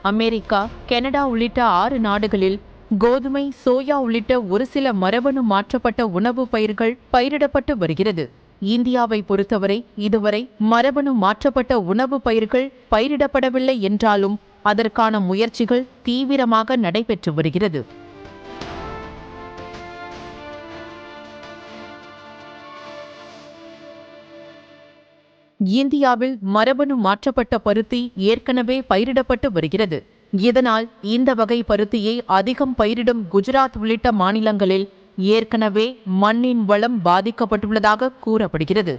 America, Canada உள்ளிட்ட 6 நாடுகளில் கோதுமை, சோயா உள்ளிட்ட ஒரு சில மரபணு மாற்றப்பட்ட உணவு பயிர்கள் பயிரிடப்பட்டு வருகிறது. இந்தியாவை பொறுத்தவரை இதுவரை மரபணு மாற்றப்பட்ட உணவு பயிர்கள் பயிரிடப்படவில்லை என்றாலும் அதற்கான முயற்சிகள் தீவிரமாக நடைபெற்று வருகிறது. இந்தியாவில் மரபணு மாற்றப்பட்ட பருத்தி ஏற்கனவே பயிரிடப்பட்டு வருகிறது. இதனால் இந்த வகை பருத்தியை அதிகம் பயிரிடும் குஜராத் உள்ளிட்ட மாநிலங்களில் ஏற்கனவே மண்ணின் வளம் பாதிக்கப்பட்டுள்ளதாக கூறப்படுகிறது.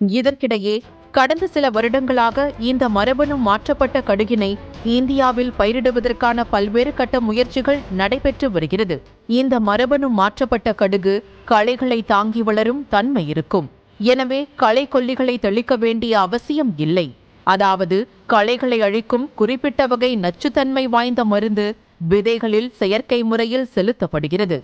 இதற்கிடையே கடந்த சில வருடங்களாக இந்த மரபணு மாற்றப்பட்ட கடுகினை இந்தியாவில் பயிரிடுவதற்கான பல்வேறு கட்ட முயற்சிகள் நடைபெற்று வருகிறது. இந்த மரபணு மாற்றப்பட்ட கடுகு களைகளை தாங்கி வளரும் தன்மை இருக்கும். எனவே களை கொல்லிகளை தெளிக்க வேண்டிய அவசியம் இல்லை. அதாவது களைகளை அழிக்கும் குறிப்பிட்ட வகை நச்சுத்தன்மை வாய்ந்த மருந்து விதைகளில் செயற்கை முறையில் செலுத்தப்படுகிறது.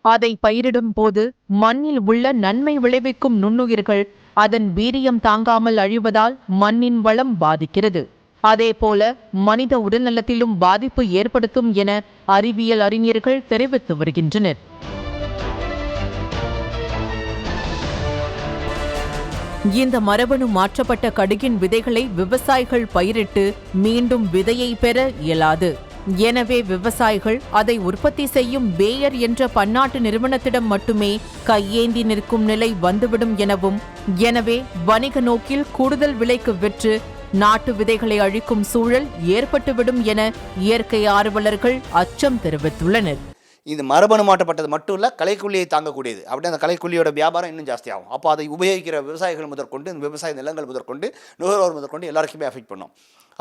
அதை பயிரிடும் போது மண்ணில் உள்ள நன்மை விளைவிக்கும் நுண்ணுயிர்கள் அதன் வீரியம் தாங்காமல் அழிவதால் மண்ணின் வளம் பாதிக்கிறது. அதேபோல மனித உடல்நலத்திலும் பாதிப்பு ஏற்படுத்தும் என அறிவியல் அறிஞர்கள் தெரிவித்து வருகின்றனர். இந்த மரபணு மாற்றப்பட்ட கடுகின் விதைகளை விவசாயிகள் பயிரிட்டு மீண்டும் விதையை பெற இயலாது. எனவே விவசாயிகள் அதை உற்பத்தி செய்யும் பேயர் என்ற பன்னாட்டு நிறுவனத்திடம் மட்டுமே கையேந்தி நிற்கும் நிலை வந்துவிடும் எனவும், எனவே வணிக நோக்கில் கூடுதல் விலைக்கு விற்று நாட்டு விதைகளை அழிக்கும் சூழல் ஏற்பட்டுவிடும் என இயற்கை ஆர்வலர்கள் அச்சம் தெரிவித்துள்ளனர். இந்த மரபணு மாற்றப்பட்டது மட்டும் இல்லை, களைக்கொல்லியை தாங்கக்கூடியது. அப்படி அந்த களைக்கொல்லியோட வியாபாரம் இன்னும் ஜாஸ்தியாகும். அப்போ அதை உபயோகிக்கிற விவசாயிகள் முதற்கொண்டு, இந்த விவசாய நிலங்கள் முதற்கொண்டு, நுகர்வோர் முதற்கொண்டு எல்லாருக்குமே அஃபெக்ட் பண்ணும்.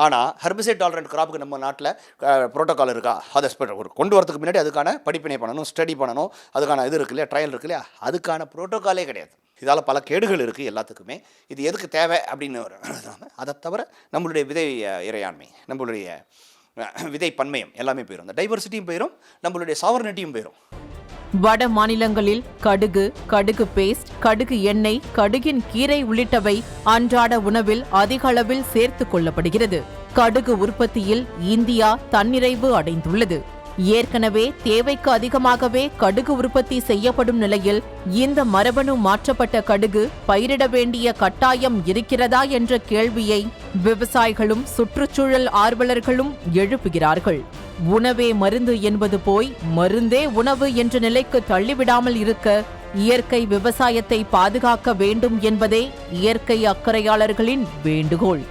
ஆனால் ஹெர்பிசைட் டாலரண்ட் கிராப்புக்கு நம்ம நாட்டில் ப்ரோட்டோக்கால் இருக்கா? அதை கொண்டு வரதுக்கு முன்னாடி அதுக்கான படிப்பினை பண்ணணும், ஸ்டடி பண்ணணும், அதுக்கான இது இருக்கு இல்லையா, ட்ரையல் இருக்கு இல்லையா, அதுக்கான ப்ரோட்டோக்காலே கிடையாது. இதால் பல கேடுகள் இருக்குது எல்லாத்துக்குமே. இது எதுக்கு தேவை அப்படின்னு அதை தவிர நம்மளுடைய விதை இறையாண்மை, நம்மளுடைய விதை பன்மையம் எல்லாமே போயிடும். அந்த டைவர்சிட்டியும் போயிடும், நம்மளுடைய சாவர்னிட்டியும் போயிடும். வட மாநிலங்களில் கடுகு, கடுகு பேஸ்ட், கடுகு எண்ணெய், கடுகின் கீரை உள்ளிட்டவை அன்றாட உணவில் அதிக அளவில் சேர்த்துக் கொள்ளப்படுகிறது. கடுகு உற்பத்தியில் இந்தியா தன்னிறைவு அடைந்துள்ளது. ஏற்கனவே தேவைக்கு அதிகமாகவே கடுகு உற்பத்தி செய்யப்படும் நிலையில் இந்த மரபணு மாற்றப்பட்ட கடுகு பயிரிட வேண்டிய கட்டாயம் இருக்கிறதா என்ற கேள்வியை விவசாயிகளும் சுற்றுச்சூழல் ஆர்வலர்களும் எழுப்புகிறார்கள். உணவே மருந்து என்பது போய் மருந்தே உணவு என்ற நிலைக்கு தள்ளிவிடாமல் இருக்க இயற்கை விவசாயத்தை பாதுகாக்க வேண்டும் என்பதே இயற்கை அக்கறையாளர்களின் வேண்டுகோள்.